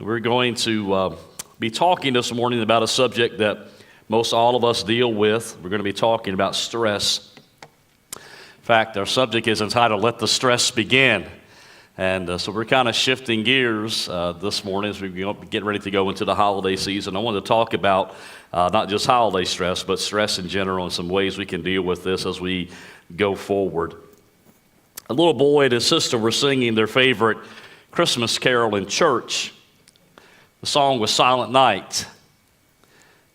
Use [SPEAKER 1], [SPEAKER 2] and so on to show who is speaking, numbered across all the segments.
[SPEAKER 1] We're going to be talking this morning about a subject that most all of us deal with. We're going to be talking about stress. In fact, our subject is entitled, Let the Stress Begin. And so we're kind of shifting gears this morning as we get ready to go into the holiday season. I want to talk about not just holiday stress, but stress in general and some ways we can deal with this as we go forward. A little boy and his sister were singing their favorite Christmas carol in church. The song was Silent Night.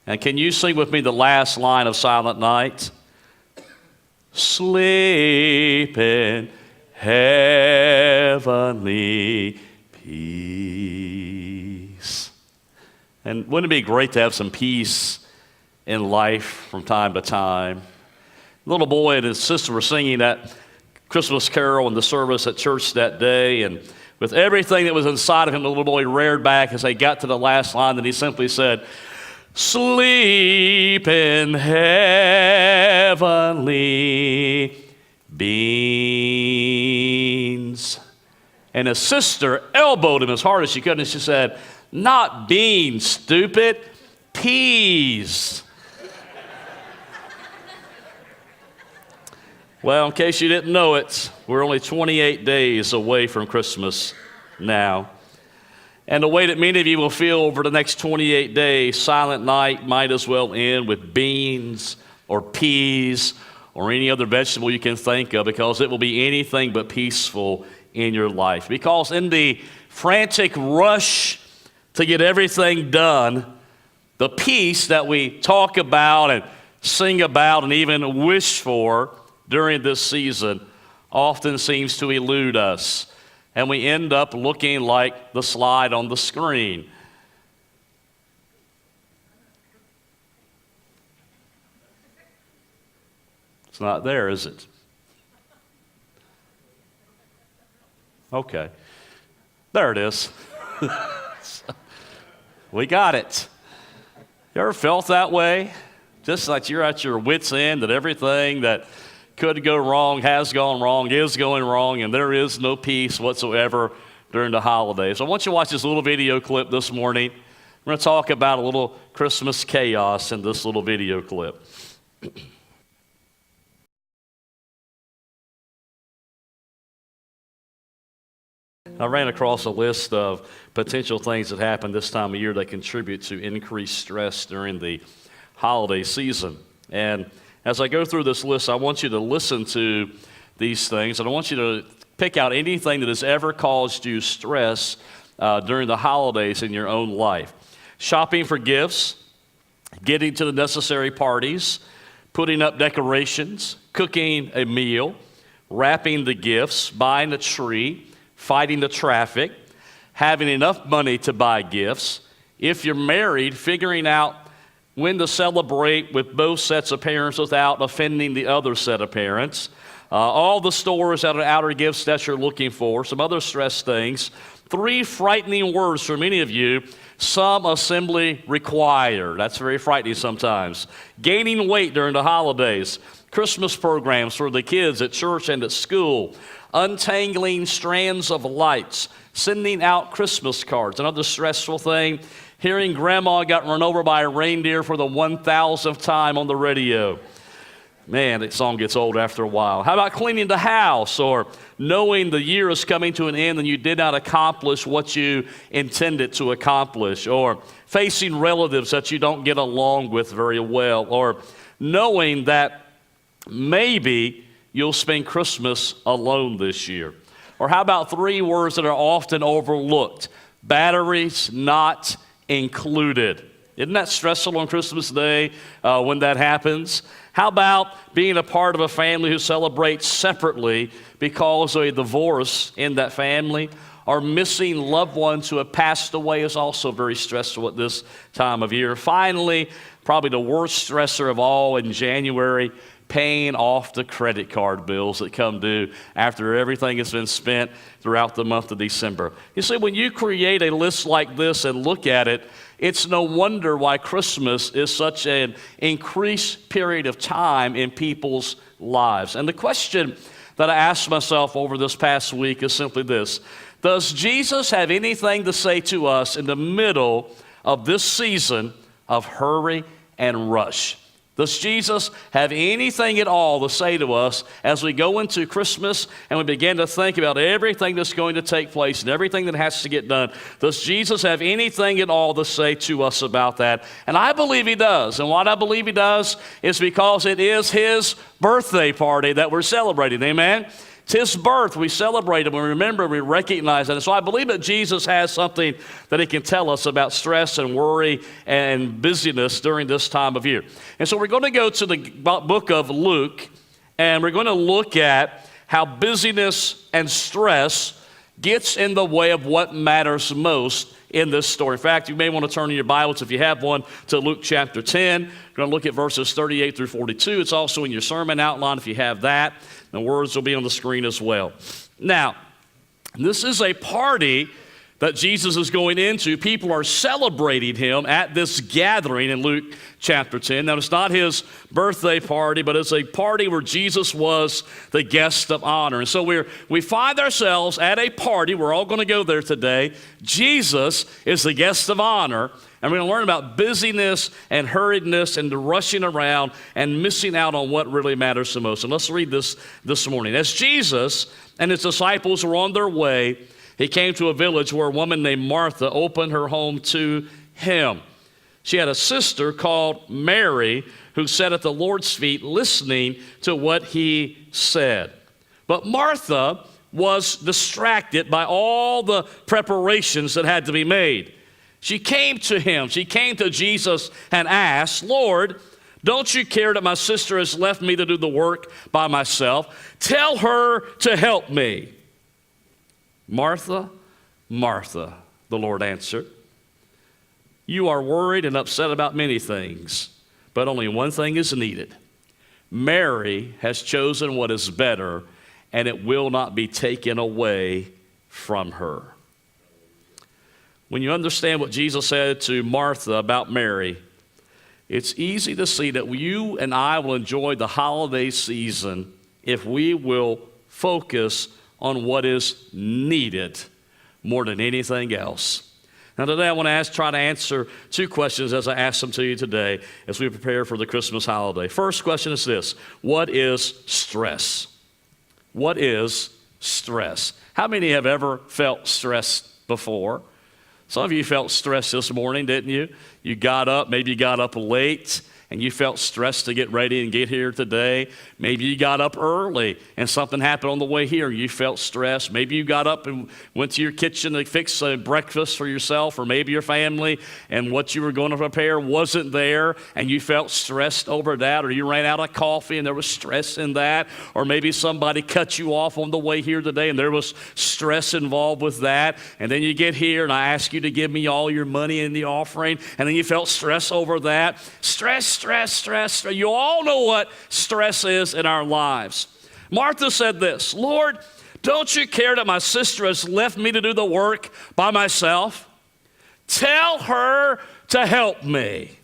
[SPEAKER 1] And can you sing with me the last line of Silent Night? Sleep in heavenly peace. And wouldn't it be great to have some peace in life from time to time? The little boy and his sister were singing that Christmas carol in the service at church that day, and with everything that was inside of him, the little boy reared back as they got to the last line, and he simply said, "Sleep in heavenly beans." And his sister elbowed him as hard as she could, and she said, "Not beans, stupid, peas." Well, in case you didn't know it, we're only 28 days away from Christmas now. And the way that many of you will feel over the next 28 days, Silent Night might as well end with beans or peas or any other vegetable you can think of, because it will be anything but peaceful in your life. Because in the frantic rush to get everything done, the peace that we talk about and sing about and even wish for during this season often seems to elude us, and we end up looking like the slide on the screen. It's not there, is it? Okay. There it is. We got it. You ever felt that way? Just like you're at your wit's end, that everything that could go wrong, has gone wrong, is going wrong, and there is no peace whatsoever during the holidays. I want you to watch this little video clip this morning. We're going to talk about a little Christmas chaos in this little video clip. I ran across a list of potential things that happen this time of year that contribute to increased stress during the holiday season. And as I go through this list, I want you to listen to these things, and I want you to pick out anything that has ever caused you stress during the holidays in your own life. Shopping for gifts, getting to the necessary parties, putting up decorations, cooking a meal, wrapping the gifts, buying a tree, fighting the traffic, having enough money to buy gifts. If you're married, figuring out when to celebrate with both sets of parents without offending the other set of parents. All the stores that are outer gifts that you're looking for. Some other stress things. 3 frightening words for many of you. Some assembly required. That's very frightening sometimes. Gaining weight during the holidays. Christmas programs for the kids at church and at school. Untangling strands of lights. Sending out Christmas cards. Another stressful thing. Hearing grandma got run over by a reindeer for the 1,000th time on the radio. Man, that song gets old after a while. How about cleaning the house, or knowing the year is coming to an end and you did not accomplish what you intended to accomplish, or facing relatives that you don't get along with very well, or knowing that maybe you'll spend Christmas alone this year. Or how about 3 words that are often overlooked? Batteries not included. Isn't that stressful on Christmas Day when that happens? How about being a part of a family who celebrates separately because of a divorce in that family, or missing loved ones who have passed away is also very stressful at this time of year. Finally, probably the worst stressor of all in January, paying off the credit card bills that come due after everything has been spent throughout the month of December. You see, when you create a list like this and look at it, it's no wonder why Christmas is such an increased period of time in people's lives. And the question that I asked myself over this past week is simply this: Does Jesus have anything to say to us in the middle of this season of hurry and rush? Does Jesus have anything at all to say to us as we go into Christmas and we begin to think about everything that's going to take place and everything that has to get done? Does Jesus have anything at all to say to us about that? And I believe he does. And what I believe he does is because it is his birthday party that we're celebrating. Amen? It's his birth. We celebrate him. We remember, we recognize that. And so I believe that Jesus has something that he can tell us about stress and worry and busyness during this time of year. And so we're going to go to the book of Luke, and we're going to look at how busyness and stress gets in the way of what matters most in this story. In fact, you may want to turn in your Bibles, if you have one, to Luke chapter 10. We're going to look at verses 38 through 42. It's also in your sermon outline if you have that. The words will be on the screen as well. Now, this is a party that Jesus is going into. People are celebrating him at this gathering in Luke chapter 10. Now, it's not his birthday party, but it's a party where Jesus was the guest of honor. And so we find ourselves at a party. We're all going to go there today. Jesus is the guest of honor. And we're going to learn about busyness and hurriedness and the rushing around and missing out on what really matters the most. And let's read this morning. As Jesus and his disciples were on their way, he came to a village where a woman named Martha opened her home to him. She had a sister called Mary who sat at the Lord's feet listening to what he said. But Martha was distracted by all the preparations that had to be made. She came to him, she came to Jesus and asked, Lord, don't you care that my sister has left me to do the work by myself? Tell her to help me. Martha, Martha, the Lord answered, you are worried and upset about many things, but only one thing is needed. Mary has chosen what is better, and it will not be taken away from her. When you understand what Jesus said to Martha about Mary, it's easy to see that you and I will enjoy the holiday season if we will focus on what is needed more than anything else. Now today I want to try to answer two questions as I ask them to you today as we prepare for the Christmas holiday. First question is this: what is stress? What is stress? How many have ever felt stressed before? Some of you felt stressed this morning, didn't you? You got up, maybe you got up late, and you felt stressed to get ready and get here today. Maybe you got up early and something happened on the way here. You felt stressed. Maybe you got up and went to your kitchen to fix a breakfast for yourself or maybe your family, and what you were going to prepare wasn't there, and you felt stressed over that, or you ran out of coffee and there was stress in that, or maybe somebody cut you off on the way here today and there was stress involved with that. And then you get here and I ask you to give me all your money in the offering, and then you felt stress over that. Stress. You all know what stress is in our lives. Martha said this: Lord, don't you care that my sister has left me to do the work by myself? Tell her to help me.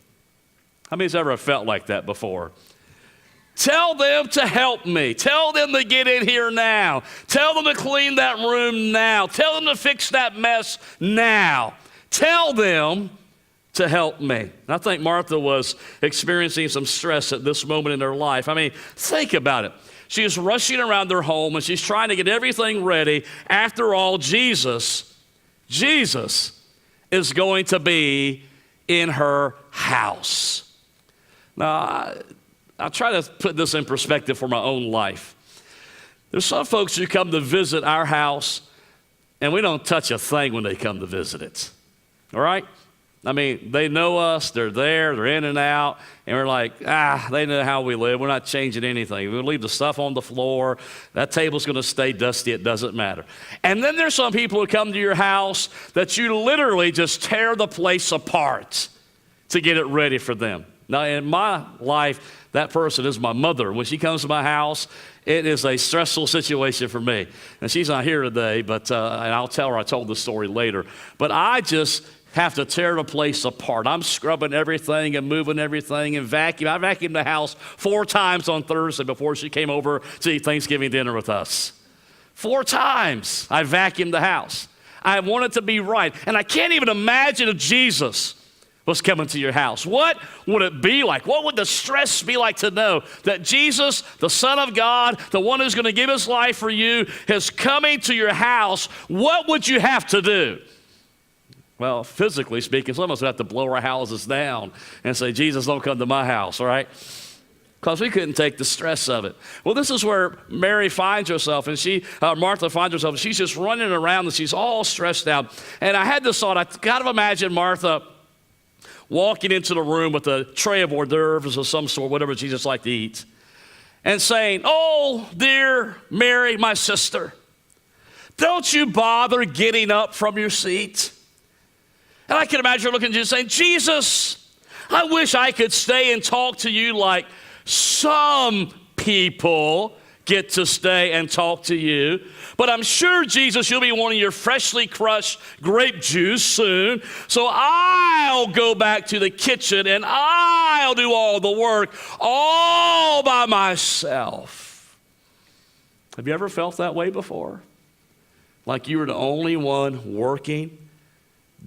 [SPEAKER 1] How many's ever felt like that before? Tell them to help me. Tell them to get in here now. Tell them to clean that room now. Tell them to fix that mess now. Tell them to help me. I think Martha was experiencing some stress at this moment in her life. I mean, think about it. She is rushing around their home and she's trying to get everything ready. After all, Jesus is going to be in her house. Now, I'll try to put this in perspective for my own life. There's some folks who come to visit our house and we don't touch a thing when they come to visit it. All right? I mean, they know us, they're there, they're in and out, and we're like, they know how we live. We're not changing anything. We'll leave the stuff on the floor. That table's going to stay dusty. It doesn't matter. And then there's some people who come to your house that you literally just tear the place apart to get it ready for them. Now, in my life, that person is my mother. When she comes to my house, it is a stressful situation for me. And she's not here today, but and I'll tell her I told the story later. But I just have to tear the place apart. I'm scrubbing everything and moving everything and vacuum. I vacuumed the house 4 times on Thursday before she came over to eat Thanksgiving dinner with us. 4 times I vacuumed the house. I want it to be right. And I can't even imagine if Jesus was coming to your house. What would it be like? What would the stress be like to know that Jesus, the Son of God, the one who's going to give his life for you, is coming to your house? What would you have to do? Well, physically speaking, some of us would have to blow our houses down and say, Jesus, don't come to my house, right? Because we couldn't take the stress of it. Well, this is where Mary finds herself, and Martha finds herself, and she's just running around, and she's all stressed out. And I had this thought, I kind of imagine Martha walking into the room with a tray of hors d'oeuvres of some sort, whatever Jesus liked to eat, and saying, oh, dear Mary, my sister, don't you bother getting up from your seat. And I can imagine her looking at Jesus saying, Jesus, I wish I could stay and talk to you like some people get to stay and talk to you. But I'm sure, Jesus, you'll be wanting your freshly crushed grape juice soon. So I'll go back to the kitchen and I'll do all the work all by myself. Have you ever felt that way before? Like you were the only one working,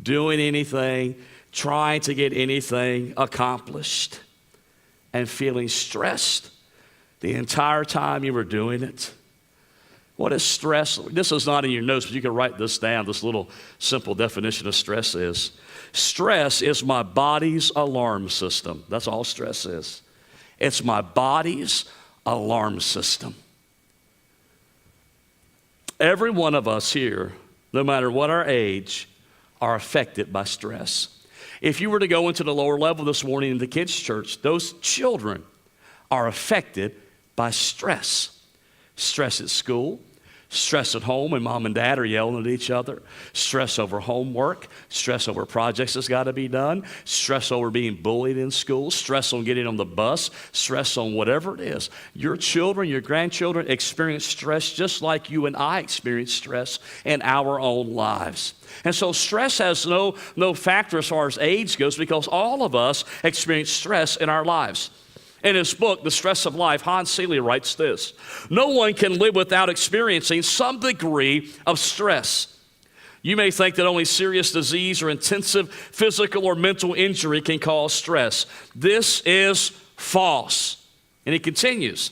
[SPEAKER 1] doing anything, trying to get anything accomplished, and feeling stressed the entire time you were doing it? What is stress? This is not in your notes, but you can write this down. This little simple definition of stress is, stress is my body's alarm system. That's all stress is. It's my body's alarm system. Every one of us here, no matter what our age, are affected by stress. If you were to go into the lower level this morning in the kids' church, those children are affected by stress. Stress at school, stress at home when mom and dad are yelling at each other, stress over homework, stress over projects that's got to be done, stress over being bullied in school, stress on getting on the bus, stress on whatever it is. Your children, your grandchildren experience stress just like you and I experience stress in our own lives. And so stress has no factor as far as age goes, because all of us experience stress in our lives. In his book, The Stress of Life, Hans Seeley writes this: no one can live without experiencing some degree of stress. You may think that only serious disease or intensive physical or mental injury can cause stress. This is false. And he continues,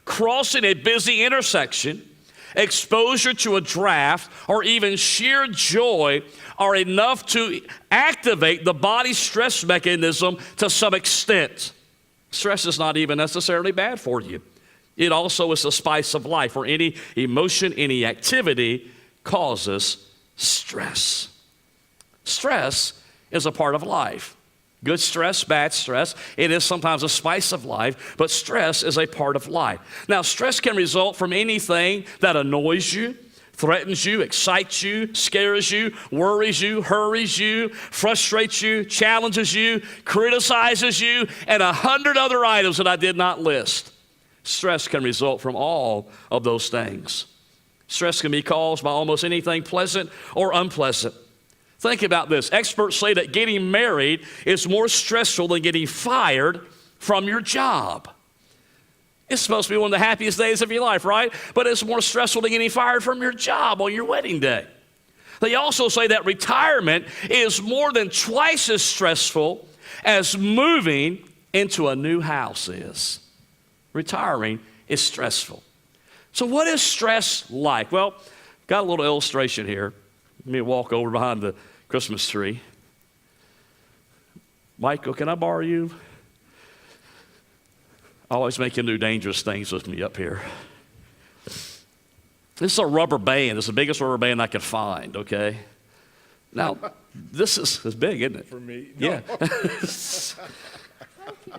[SPEAKER 1] crossing a busy intersection, exposure to a draft, or even sheer joy are enough to activate the body's stress mechanism to some extent. Stress is not even necessarily bad for you. It also is the spice of life, where any emotion, any activity causes stress. Stress is a part of life. Good stress, bad stress. It is sometimes a spice of life, but stress is a part of life. Now, stress can result from anything that annoys you, threatens you, excites you, scares you, worries you, hurries you, frustrates you, challenges you, criticizes you, and 100 other items that I did not list. Stress can result from all of those things. Stress can be caused by almost anything pleasant or unpleasant. Think about this. Experts say that getting married is more stressful than getting fired from your job. It's supposed to be one of the happiest days of your life, right? But it's more stressful than getting fired from your job on your wedding day. They also say that retirement is more than twice as stressful as moving into a new house is. Retiring is stressful. So what is stress like? Well, got a little illustration here. Let me walk over behind the Christmas tree. Michael, can I borrow you? Always make him do dangerous things with me up here. This is a rubber band. It's the biggest rubber band I could find, okay? Now, this is big, isn't it?
[SPEAKER 2] For me?
[SPEAKER 1] No. Yeah. There's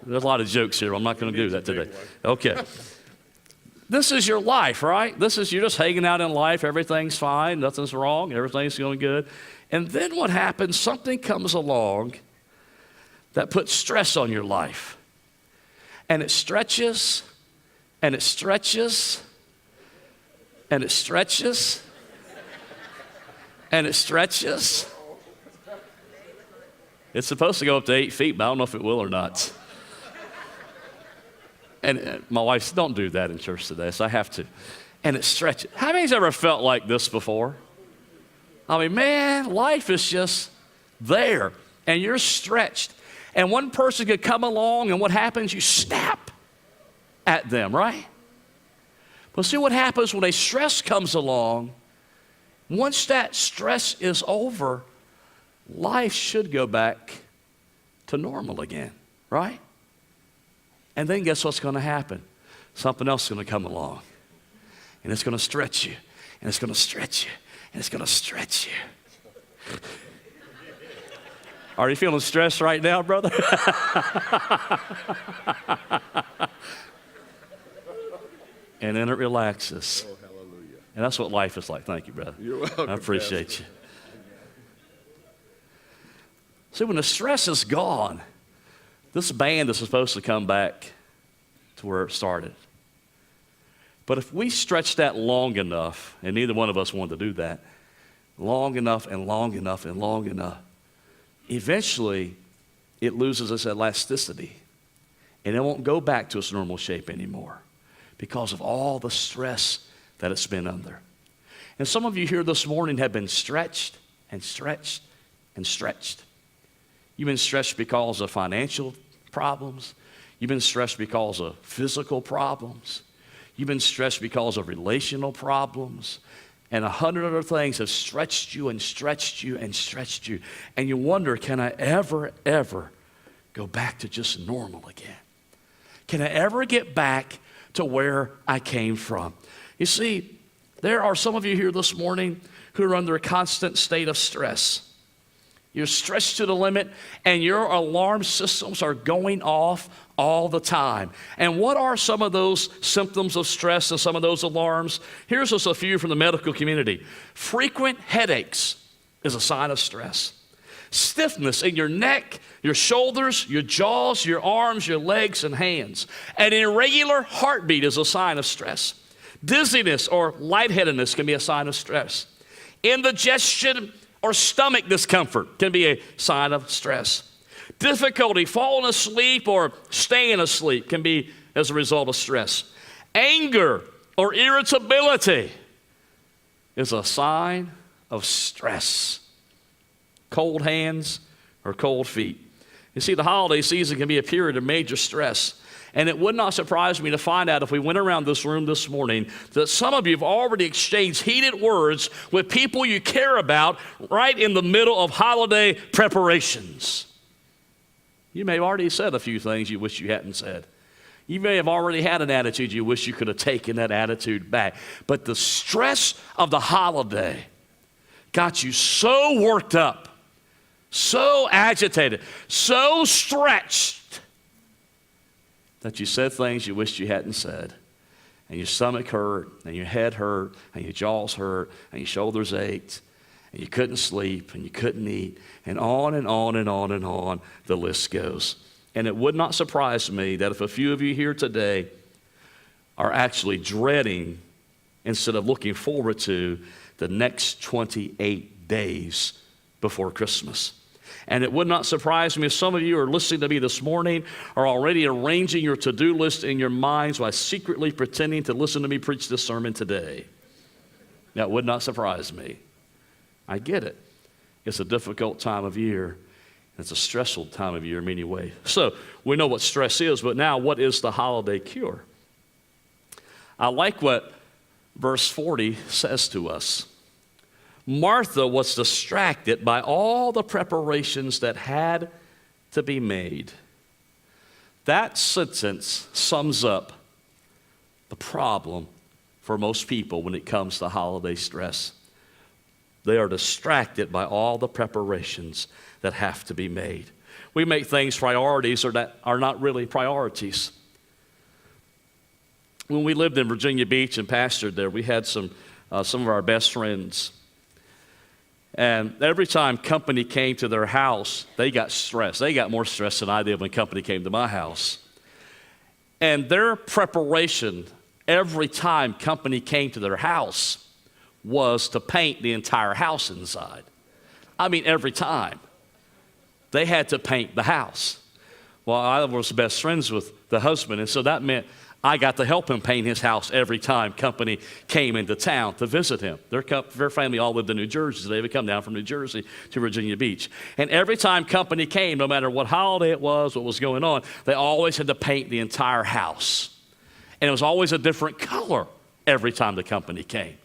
[SPEAKER 1] a lot of jokes here. I'm not going to do that today. Okay. This is your life, right? You're just hanging out in life. Everything's fine. Nothing's wrong. Everything's going good. And then what happens? Something comes along that puts stress on your life. And it stretches, and it stretches, and it stretches, and it stretches. It's supposed to go up to 8 feet, but I don't know if it will or not. And my wife said, don't do that in church today, so I have to. and it stretches. How many's ever felt like this before? I mean, man, life is just there, and you're stretched. And one person could come along, and what happens? You snap at them, right? But see what happens when a stress comes along. Once that stress is over, life should go back to normal again, right? And then guess what's going to happen? Something else is going to come along. And it's going to stretch you. And it's going to stretch you. And it's going to stretch you. Are you feeling stressed right now, brother? And then it relaxes.
[SPEAKER 2] Oh, hallelujah.
[SPEAKER 1] And that's what life is like. Thank you, brother.
[SPEAKER 2] You're welcome.
[SPEAKER 1] I appreciate you. See, when the stress is gone, this band is supposed to come back to where it started. But if we stretch that long enough, and neither one of us wanted to do that, long enough and long enough and long enough, eventually it loses its elasticity. And it won't go back to its normal shape anymore because of all the stress that it's been under. And some of you here this morning have been stretched and stretched and stretched. You've been stretched because of financial problems. You've been stressed because of physical problems. You've been stressed because of relational problems. And 100 other things have stretched you and stretched you and stretched you. And you wonder, can I ever go back to just normal again? Can I ever get back to where I came from? You see, there are some of you here this morning who are under a constant state of stress. You're stretched to the limit, and your alarm systems are going off all the time. And what are some of those symptoms of stress and some of those alarms? Here's just a few from the medical community. Frequent headaches is a sign of stress. Stiffness in your neck, your shoulders, your jaws, your arms, your legs, and hands. An irregular heartbeat is a sign of stress. Dizziness or lightheadedness can be a sign of stress. Indigestion or stomach discomfort can be a sign of stress. Difficulty falling asleep or staying asleep can be as a result of stress. Anger or irritability is a sign of stress. Cold hands or cold feet. You see, the holiday season can be a period of major stress. And it would not surprise me to find out if we went around this room this morning that some of you have already exchanged heated words with people you care about right in the middle of holiday preparations. You may have already said a few things you wish you hadn't said. You may have already had an attitude you wish you could have taken that attitude back. But the stress of the holiday got you so worked up, so agitated, so stretched, that you said things you wished you hadn't said, and your stomach hurt, and your head hurt, and your jaws hurt, and your shoulders ached, and you couldn't sleep, and you couldn't eat, and on and on and on and on the list goes. And it would not surprise me that if a few of you here today are actually dreading instead of looking forward to the next 28 days before Christmas. And it would not surprise me if some of you are listening to me this morning are already arranging your to-do list in your minds while secretly pretending to listen to me preach this sermon today. That would not surprise me. I get it. It's a difficult time of year. It's a stressful time of year in many ways. So we know what stress is, but now what is the holiday cure? I like what verse 40 says to us. Martha was distracted by all the preparations that had to be made. That sentence sums up the problem for most people when it comes to holiday stress. They are distracted by all the preparations that have to be made. We make things priorities or that are not really priorities. When we lived in Virginia Beach and pastored there, we had some of our best friends. And every time company came to their house, they got stressed. They got more stressed than I did when company came to my house. And their preparation every time company came to their house was to paint the entire house inside. I mean, every time. They had to paint the house. Well, I was best friends with the husband, and so that meant I got to help him paint his house every time company came into town to visit him. Their family all lived in New Jersey, so they would come down from New Jersey to Virginia Beach. And every time company came, no matter what holiday it was, what was going on, they always had to paint the entire house. And it was always a different color every time the company came.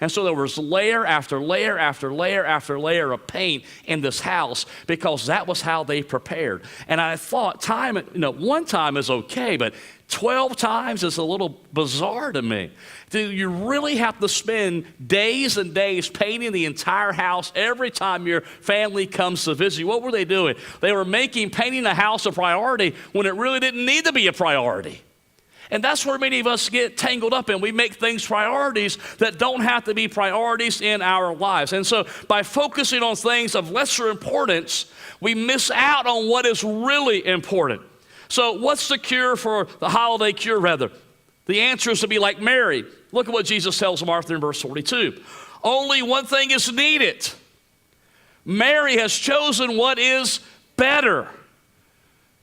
[SPEAKER 1] And so there was layer after layer after layer after layer of paint in this house because that was how they prepared. And I thought one time is okay, but 12 times is a little bizarre to me. Do you really have to spend days and days painting the entire house every time your family comes to visit you? What were they doing? They were making painting a house a priority when it really didn't need to be a priority. And that's where many of us get tangled up in. We make things priorities that don't have to be priorities in our lives. And so by focusing on things of lesser importance, we miss out on what is really important. So what's the cure for the holiday cure, rather? The answer is to be like Mary. Look at what Jesus tells Martha in verse 42. Only one thing is needed. Mary has chosen what is better.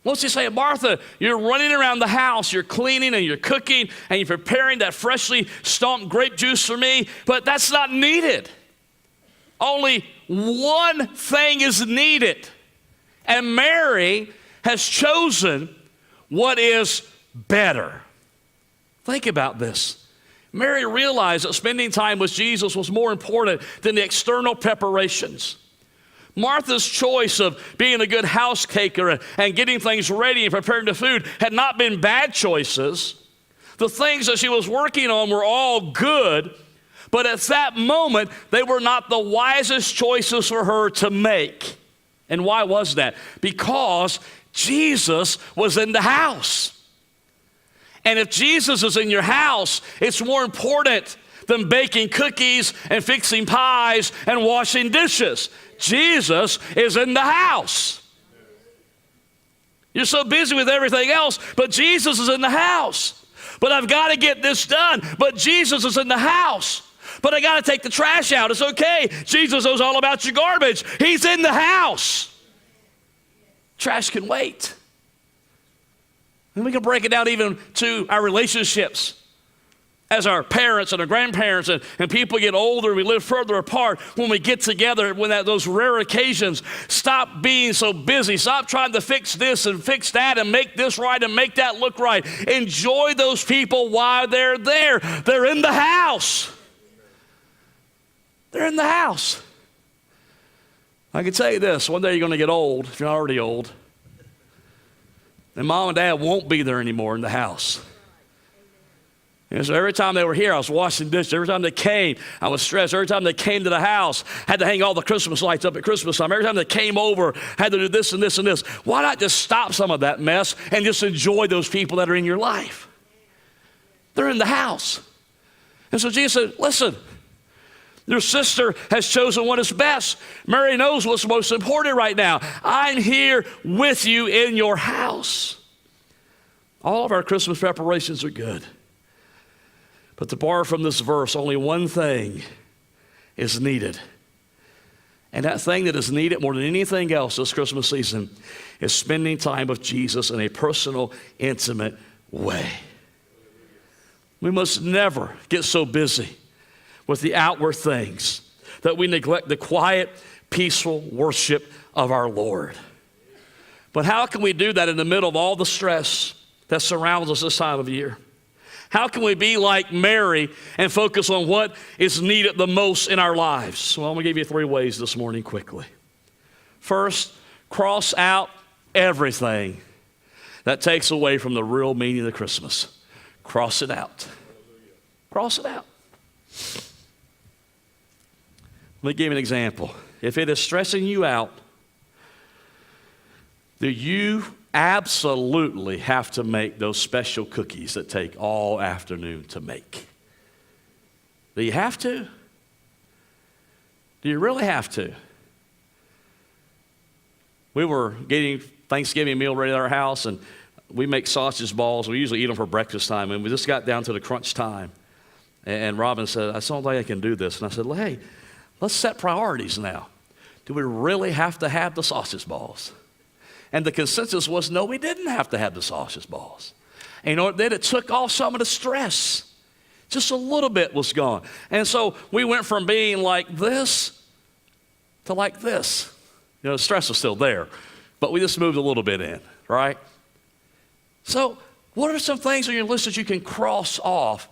[SPEAKER 1] What's he say? Martha, you're running around the house, you're cleaning and you're cooking and you're preparing that freshly stomped grape juice for me, but that's not needed. Only one thing is needed. And Mary has chosen what is better. Think about this. Mary realized that spending time with Jesus was more important than the external preparations. Martha's choice of being a good housekeeper and getting things ready and preparing the food had not been bad choices. The things that she was working on were all good, but at that moment, they were not the wisest choices for her to make. And why was that? Because Jesus was in the house. And if Jesus is in your house, it's more important than baking cookies and fixing pies and washing dishes. Jesus is in the house. You're so busy with everything else, but Jesus is in the house. But I've got to get this done, but Jesus is in the house. But I got to take the trash out. It's okay. Jesus knows all about your garbage. He's in the house. Trash can wait. And we can break it down even to our relationships. As our parents and our grandparents and people get older, we live further apart. When we get together, when those rare occasions, stop being so busy. Stop trying to fix this and fix that and make this right and make that look right. Enjoy those people while they're there. They're in the house. They're in the house. I can tell you this, one day you're going to get old, if you're not already old, and mom and dad won't be there anymore in the house. And so every time they were here, I was washing dishes. Every time they came, I was stressed. Every time they came to the house, had to hang all the Christmas lights up at Christmas time. Every time they came over, had to do this and this and this. Why not just stop some of that mess and just enjoy those people that are in your life? They're in the house. And so Jesus said, listen, your sister has chosen what is best. Mary knows what's most important right now. I'm here with you in your house. All of our Christmas preparations are good. But to borrow from this verse, only one thing is needed. And that thing that is needed more than anything else this Christmas season is spending time with Jesus in a personal, intimate way. We must never get so busy with the outward things that we neglect the quiet, peaceful worship of our Lord. But how can we do that in the middle of all the stress that surrounds us this time of year? How can we be like Mary and focus on what is needed the most in our lives? Well, I'm going to give you 3 ways this morning quickly. First, cross out everything that takes away from the real meaning of Christmas. Cross it out. Cross it out. Let me give you an example. If it is stressing you out, do you absolutely have to make those special cookies that take all afternoon to make? Do you have to? Do you really have to? We were getting Thanksgiving meal ready at our house, and we make sausage balls. We usually eat them for breakfast time, and we just got down to the crunch time. And Robin said, I don't think I can do this. And I said, well, hey, let's set priorities now. Do we really have to have the sausage balls? And the consensus was, no, we didn't have to have the sausage balls. And you know what? Then it took off some of the stress. Just a little bit was gone. And so we went from being like this to like this. You know, the stress was still there, but we just moved a little bit in, right? So what are some things on your list that you can cross off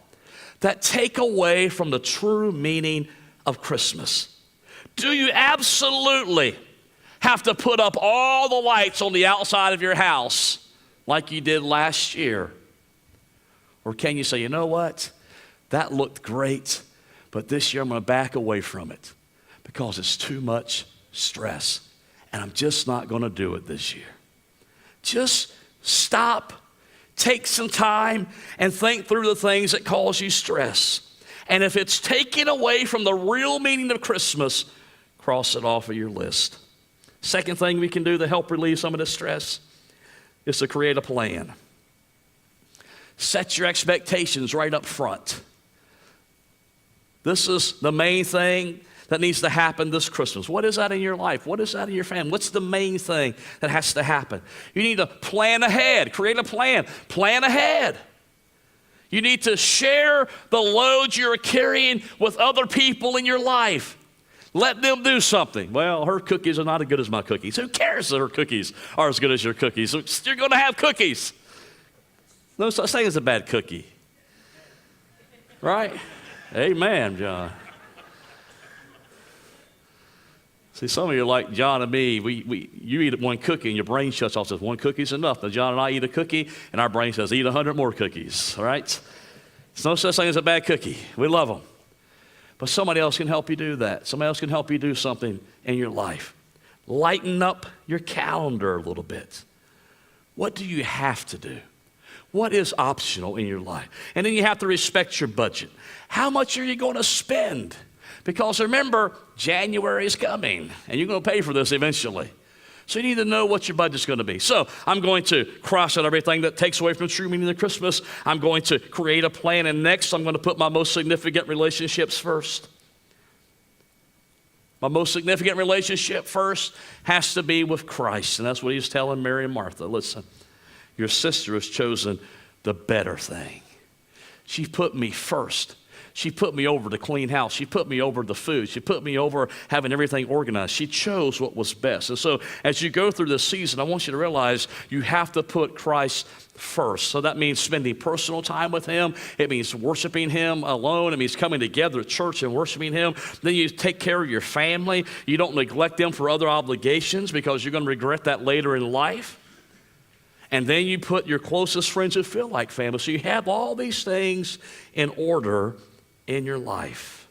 [SPEAKER 1] that take away from the true meaning of Christmas? Do you absolutely have to put up all the lights on the outside of your house like you did last year? Or can you say, you know what? That looked great, but this year I'm going to back away from it because it's too much stress, and I'm just not going to do it this year. Just stop, take some time, and think through the things that cause you stress. And if it's taken away from the real meaning of Christmas, cross it off of your list. Second thing we can do to help relieve some of the stress is to create a plan. Set your expectations right up front. This is the main thing that needs to happen this Christmas. What is that in your life? What is that in your family? What's the main thing that has to happen? You need to plan ahead. Create a plan. Plan ahead. You need to share the load you're carrying with other people in your life. Let them do something. Well, her cookies are not as good as my cookies. Who cares that her cookies are as good as your cookies? You're going to have cookies. No such thing as a bad cookie. Right? Amen, John. See, some of you are like John and me. You eat one cookie and your brain shuts off. Says one cookie's enough. Now John and I eat a cookie and our brain says eat 100 more cookies. All right? There's no such thing as a bad cookie. We love them. But somebody else can help you do that. Somebody else can help you do something in your life. Lighten up your calendar a little bit. What do you have to do? What is optional in your life? And then you have to respect your budget. How much are you going to spend? Because remember, January is coming, and you're going to pay for this eventually. So you need to know what your budget's going to be. So I'm going to cross out everything that takes away from the true meaning of Christmas. I'm going to create a plan, and next I'm going to put my most significant relationships first. My most significant relationship first has to be with Christ, and that's what he's telling Mary and Martha. Listen, your sister has chosen the better thing. She put me first. She put me over the clean house. She put me over the food. She put me over having everything organized. She chose what was best. And so as you go through this season, I want you to realize you have to put Christ first. So that means spending personal time with him. It means worshiping him alone. It means coming together at church and worshiping him. Then you take care of your family. You don't neglect them for other obligations because you're going to regret that later in life. And then you put your closest friends who feel like family. So you have all these things in order in your life.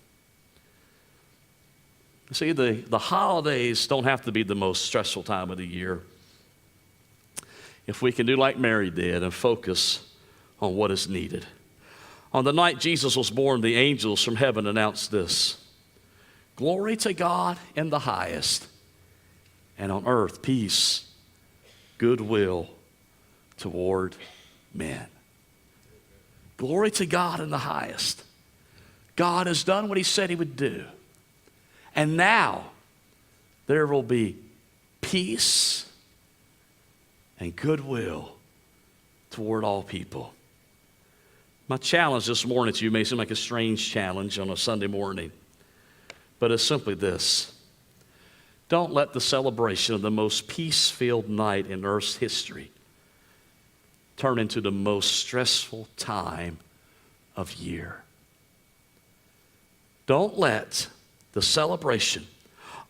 [SPEAKER 1] See, the holidays don't have to be the most stressful time of the year. If we can do like Mary did and focus on what is needed. On the night Jesus was born, the angels from heaven announced this: glory to God in the highest, and on earth peace, goodwill toward men. Glory to God in the highest. God has done what he said he would do. And now there will be peace and goodwill toward all people. My challenge this morning to you may seem like a strange challenge on a Sunday morning, but it's simply this: don't let the celebration of the most peace-filled night in Earth's history turn into the most stressful time of year. Don't let the celebration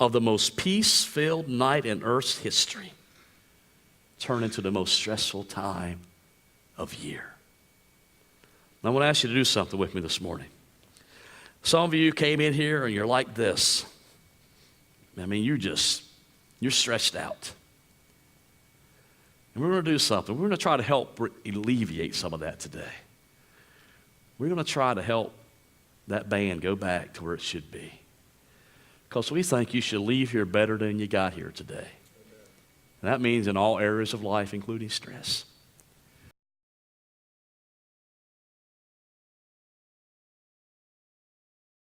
[SPEAKER 1] of the most peace-filled night in Earth's history turn into the most stressful time of year. I want to ask you to do something with me this morning. Some of you came in here and you're like this. I mean, you're stretched out. And we're going to do something. We're going to try to help alleviate some of that today. We're going to try to help that band go back to where it should be. Because we think you should leave here better than you got here today. And that means in all areas of life, including stress.